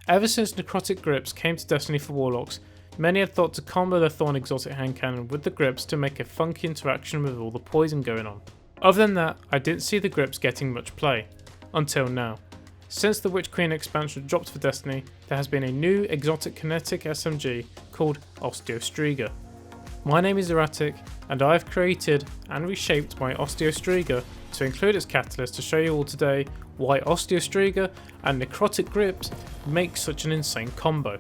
Ever since Necrotic grips came to Destiny for Warlocks, many had thought to combo the Thorn exotic hand cannon with the grips to make a funky interaction with all the poison going on. Other than that, I didn't see the grips getting much play. Until now. Since the Witch Queen expansion dropped for Destiny, there has been a new exotic kinetic SMG called Osteo Striga. My name is ERATTIC, and I have created and reshaped my Osteo Striga to include its catalyst to show you all today why Osteo Striga and Necrotic grips make such an insane combo.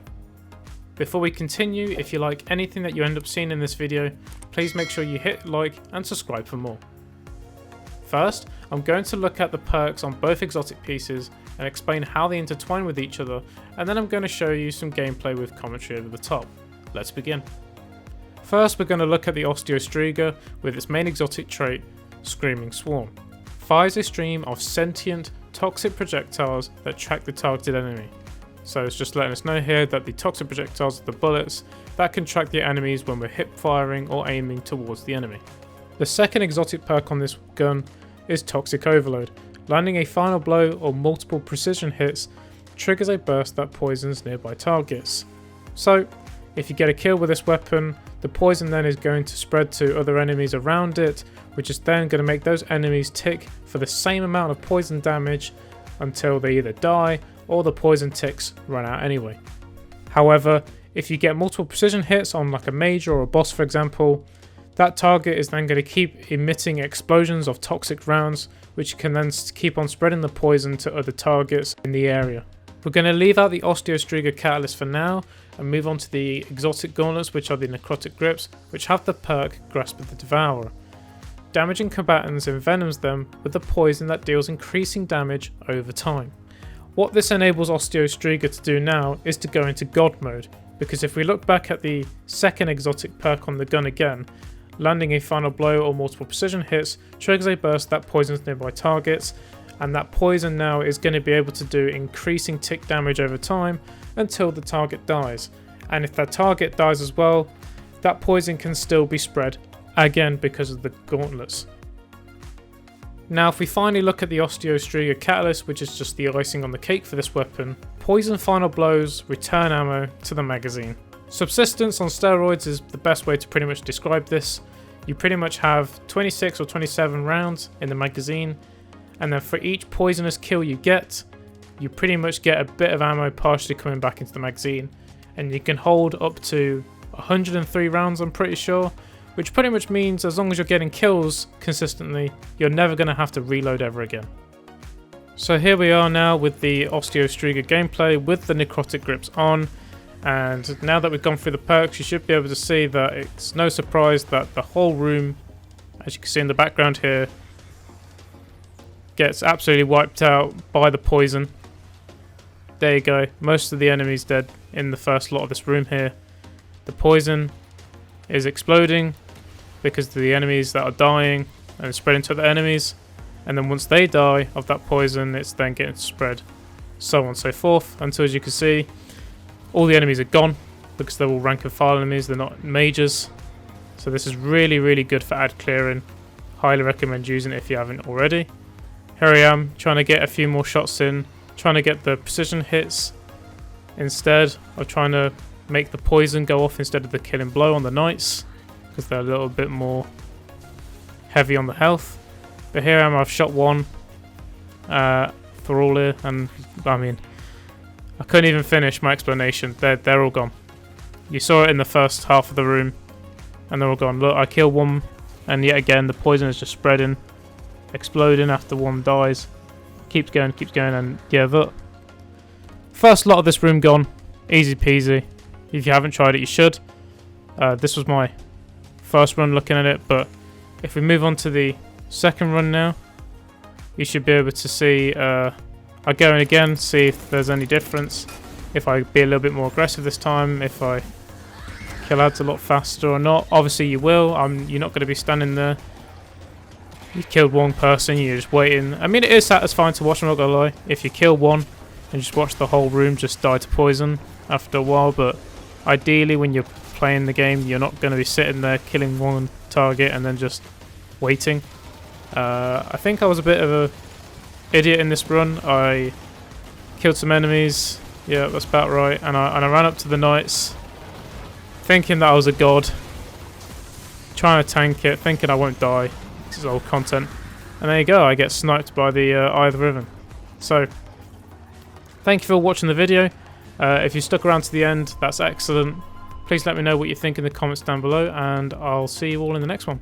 Before we continue, if you like anything that you end up seeing in this video, please make sure you hit like and subscribe for more. First, I'm going to look at the perks on both exotic pieces and explain how they intertwine with each other, and then I'm going to show you some gameplay with commentary over the top. Let's begin. First, we're going to look at the Osteo Striga with its main exotic trait, Screaming Swarm. Fires a stream of sentient, toxic projectiles that track the targeted enemy. So it's just letting us know here that the toxic projectiles are the bullets that can track the enemies when we're hip firing or aiming towards the enemy. The second exotic perk on this gun is Toxic Overload. Landing a final blow or multiple precision hits triggers a burst that poisons nearby targets. So, if you get a kill with this weapon, the poison then is going to spread to other enemies around it, which is then going to make those enemies tick for the same amount of poison damage until they either die or the poison ticks run out anyway. However, if you get multiple precision hits on like a major or a boss for example, that target is then going to keep emitting explosions of toxic rounds, which can then keep on spreading the poison to other targets in the area. We're going to leave out the Osteo Striga catalyst for now and move on to the exotic gauntlets, which are the Necrotic grips, which have the perk Grasp of the Devourer. Damaging combatants envenoms them with the poison that deals increasing damage over time. What this enables Osteo Striga to do now is to go into God mode, because if we look back at the second exotic perk on the gun again, landing a final blow or multiple precision hits triggers a burst that poisons nearby targets, and that poison now is going to be able to do increasing tick damage over time until the target dies. And if that target dies as well, that poison can still be spread, again because of the gauntlets. Now if we finally look at the Osteo Striga catalyst, which is just the icing on the cake for this weapon, poison final blows return ammo to the magazine. Subsistence on steroids is the best way to pretty much describe this. You pretty much have 26 or 27 rounds in the magazine, and then for each poisonous kill you get, you pretty much get a bit of ammo partially coming back into the magazine, and you can hold up to 103 rounds I'm pretty sure, which pretty much means as long as you're getting kills consistently, you're never going to have to reload ever again. So here we are now with the Osteo Striga gameplay with the Necrotic grips on. And now that we've gone through the perks, you should be able to see that it's no surprise that the whole room, as you can see in the background here, gets absolutely wiped out by the poison. There you go, most of the enemies dead in the first lot of this room here. The poison is exploding because of the enemies that are dying and spreading to other enemies, and then once they die of that poison, it's then getting spread, so on and so forth, until as you can see, all the enemies are gone because they're all rank and file enemies, they're not majors. So this is really, really good for ad clearing. Highly recommend using it if you haven't already. Here I am trying to get a few more shots in, trying to get the precision hits instead of trying to make the poison go off instead of the killing blow on the knights, because they're a little bit more heavy on the health. But here I am, I've shot one for all here, and I mean, I couldn't even finish my explanation. They're all gone. You saw it in the first half of the room, and they're all gone. Look, I killed one, and yet again the poison is just spreading, exploding after one dies. Keeps going, and yeah, the first lot of this room gone. Easy peasy. If you haven't tried it, you should. This was my first run looking at it, but if we move on to the second run now, you should be able to see I'll go in again, see if there's any difference, if I be a little bit more aggressive this time, if I kill ads a lot faster or not. Obviously you will, you're not going to be standing there. You killed one person, you're just waiting. I mean, it is satisfying to watch, I'm not going to lie. If you kill one and just watch the whole room just die to poison after a while, but ideally when you're playing the game, you're not going to be sitting there killing one target and then just waiting. I think I was a bit of a idiot in this run. I killed some enemies, Yeah, that's about right. And I ran up to the knights, thinking that I was a god, trying to tank it, thinking I won't die. This is old content. And there you go, I get sniped by the Eye of the Riven. So, thank you for watching the video. If you stuck around to the end, that's excellent. Please let me know what you think in the comments down below, and I'll see you all in the next one.